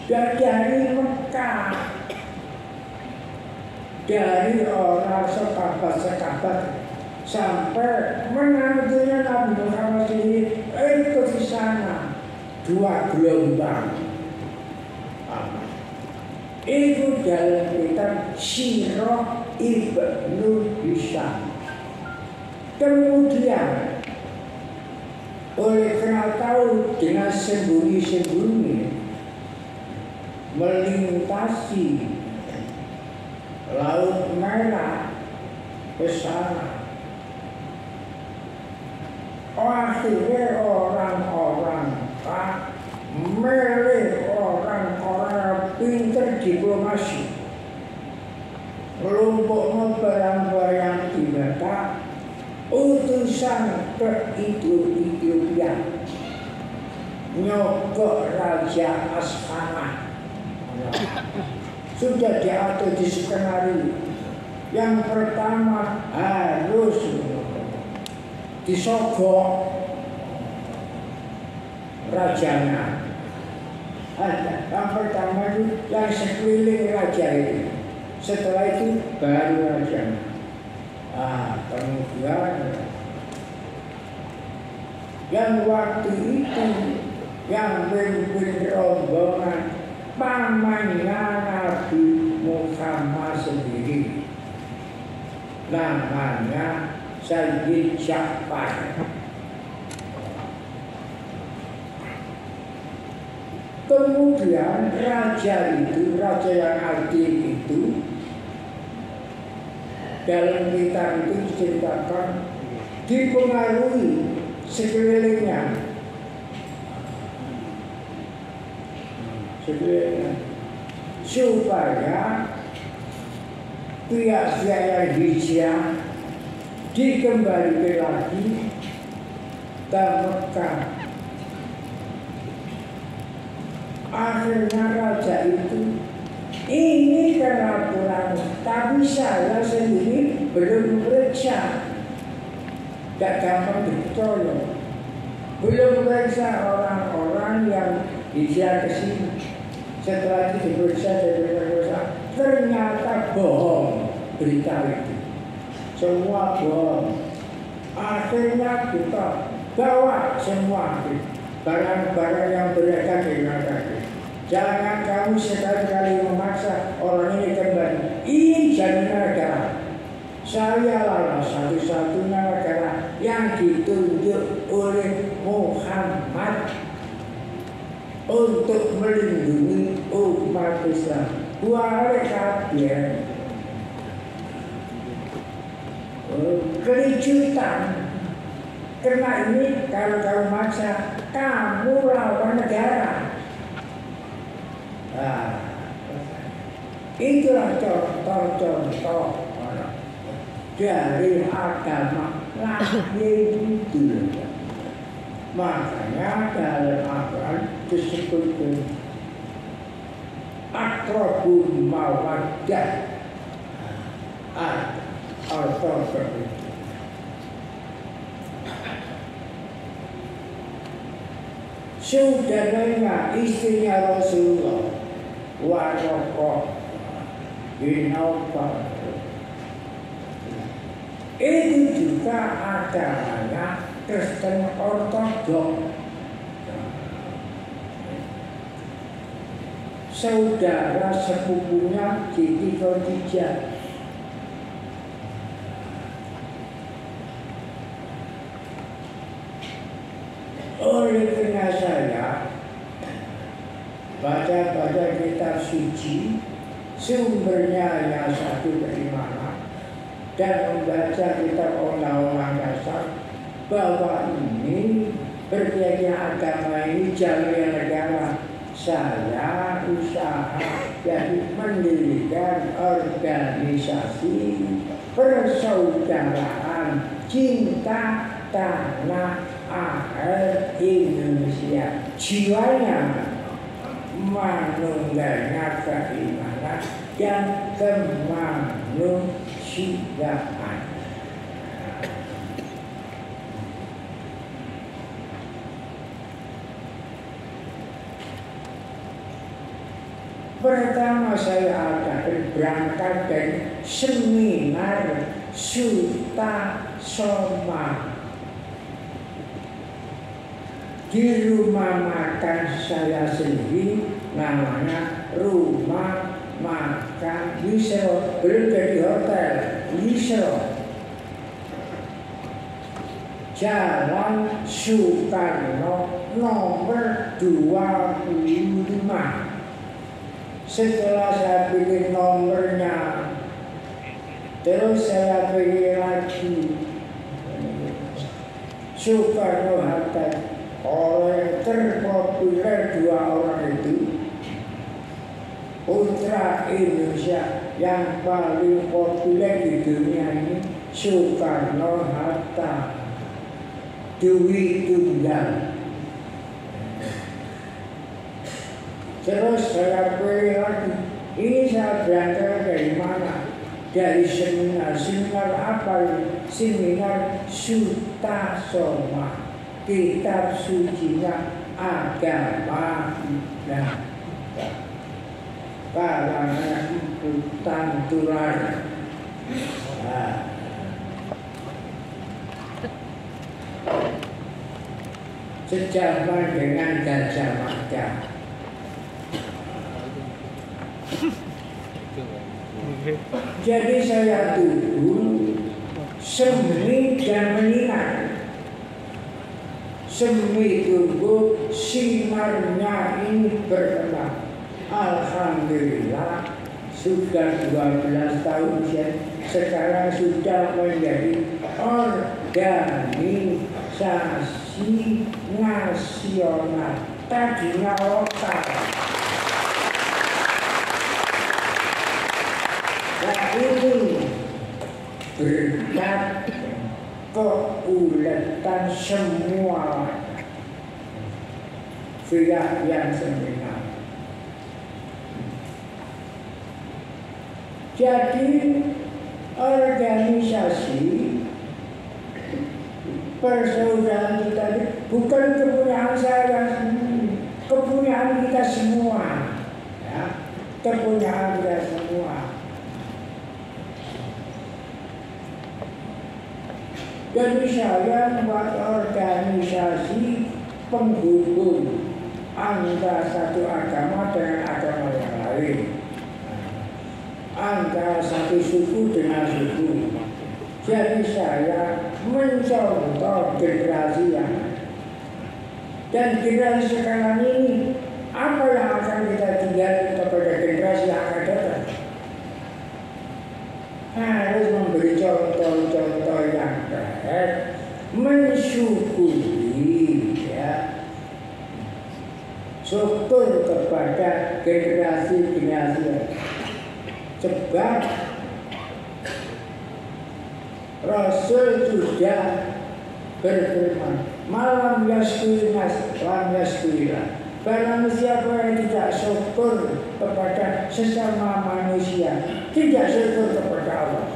dari Mekah, dari orang sekabat sampai menantunya Nabi Muhammad ini ikut di sana 2 gelombang. Itu dalam kitab Sirah Ibnu Hisham. Kemudian oleh karena tahu dengan sembunyi-sembunyi melintasi Laut Merah ke sana. Akhirnya orang-orang milih orang-orang pinter diplomasi, kelompok barang-barang di Mekah, utusan ke Ethiopia, nyogok Raja Ashana. Sudah diatur di skenario. Yang pertama harus disogok rajanya. Yang pertama itu yang sekeliling raja itu. Setelah itu baru rajanya. Kemudian yang waktu itu yang memimpin rombongan pamannya Nabi Muhammad sendiri, namanya Sayyid Ja'far. Kemudian raja itu, raja yang adil itu, dalam kitab itu diceritakan dipengaruhi sekelilingnya. Supaya pihak-pihak yang hijrah dikembalikan lagi ke Mekah. Akhirnya raja itu ini peraturan, tapi saya sendiri belum periksa, gak gampang dipercaya. Belum periksa orang-orang yang hijrah ke sini. Setelah itu diperiksa, ternyata bohong berita itu. Semua bohong. Akhirnya kita bawa semua barang-barang yang berharga di negara. Jangan kamu sekali-kali memaksa orang ini kembali. Ini jaminan negara. Saya lah satu-satunya negara yang ditunjuk oleh Muhammad untuk melindungi umat Islam. Buat kabeh. kericutan. Karena ini kalau kamu maksa, kamu lawan negara. Nah, itulah contoh-contoh dari agama lain itu. Makanya dalam Al-Quran disebut akrabul mawaddah atau saudaranya istrinya Rasulullah Waraqah bin Nawfal itu juga agamanya Kristen Ortodoks. Saudara sepupunya Siti Khadijah. Oleh karena saya baca kitab suci, sumbernya yang satu dari mana, dan membaca kitab undang-undang dasar, bahwa ini berbagai agama ini jalur negara. Saya usaha jadi mendirikan organisasi persaudaraan cinta tanah air Indonesia. Jiwanya manunggalnya keimanan dan kemanusiaan. Pertama saya akan berangkat dari seminar Suta Soma di rumah makan saya sendiri, namanya Rumah Makan Yusro, belum jadi hotel, Yusro, Jalan Soekarno nomor 25. Setelah saya pilih nomornya, terus saya pilih lagi Soekarno-Hatta. Oleh terpopuler dua orang itu, putra Indonesia yang paling populer di dunia ini Soekarno-Hatta, Dwi Tunggal. Terus saya pilih lagi, ini saya berangkat dari mana? Dari seminar. Seminar apa ini? Seminar Suta Soma, kitab sucinya agama dan kalangan hutan tular. Sejaman dengan Gajah Mada. Jadi saya tunggu semi dan menyimak. Semi tunggu simarnya ini berkembang. Alhamdulillah sudah 12 tahun sekarang sudah menjadi organisasi nasional, tadinya lokal. Nah ini berkat keuletan semua pihak yang seminar. Jadi organisasi persaudaraan kita bukan kepunyaan saya sendiri, kepunyaan kita semua, ya, kepunyaan kita semua. Jadi saya membuat organisasi penghubung antara satu agama dengan agama yang lain, antara satu suku dengan suku. Jadi saya mencontoh generasi yang ada. Dan generasi sekarang ini, apa yang akan kita tinggalkan kepada generasi yang akan datang? harus memberi contoh-contoh yang baik, mensyukuri ya, syukur kepada generasi-generasi. Sebab Rasul sudah berfirman, malam yaskuinas lam yaskuilah. Barang siapa yang tidak syukur kepada sesama manusia, tidak syukur kepada Allah.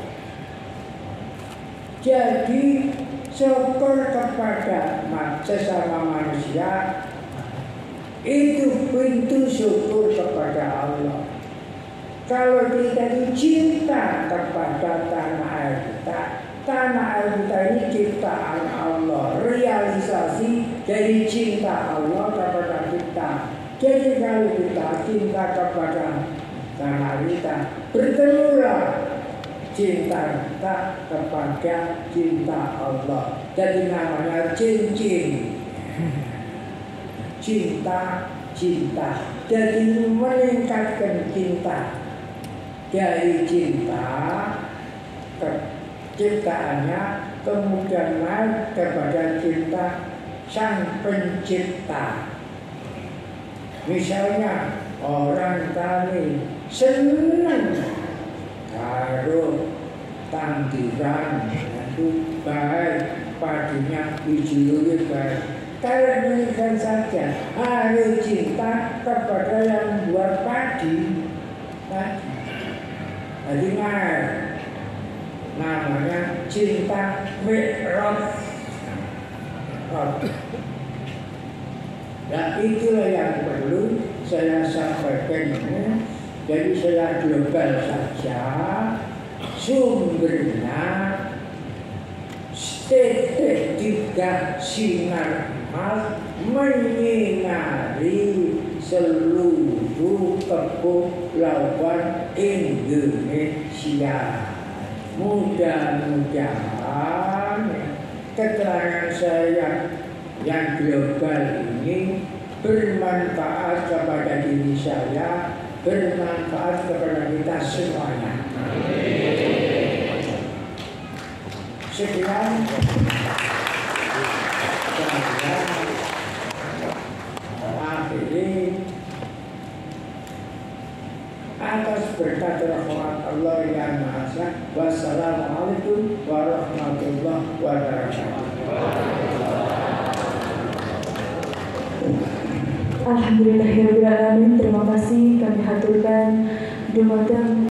Jadi syukur kepada sesama manusia itu pintu syukur kepada Allah. Kalau kita itu cinta kepada tanah air kita, tanah air kita ini ciptaan Allah, realisasi dari cinta Allah kepada kita. Jadi kalau kita cinta kepada tanah air kita, bertemulah cinta kita kepada cinta Allah. Jadi namanya cincin. Cinta. Jadi meningkatkan cinta. Dari cinta ciptaannya kemudian naik kepada cinta sang pencipta. Misalnya orang tani senang karo tanduran itu baik, padinya hijau baik. Kalau demikian saja harus cinta kepada yang buat padi. Jadi namanya cinta mi'raj. Nah itulah yang perlu saya sampaikan ini. Jadi saya global saja. Sumbernya titik tiga sinar emas menyinari seluruh kepulauan Indonesia. Mudah-mudahan keterangan saya yang global ini bermanfaat kepada diri saya, bermanfaat kepada kita semuanya. Sekian. Atas berkat rahmat Allah yang Maha Esa. Wassalamualaikum warahmatullahi wabarakatuh. Alhamdulillahirrahmanirrahim. Terima kasih kami haturkan dumateng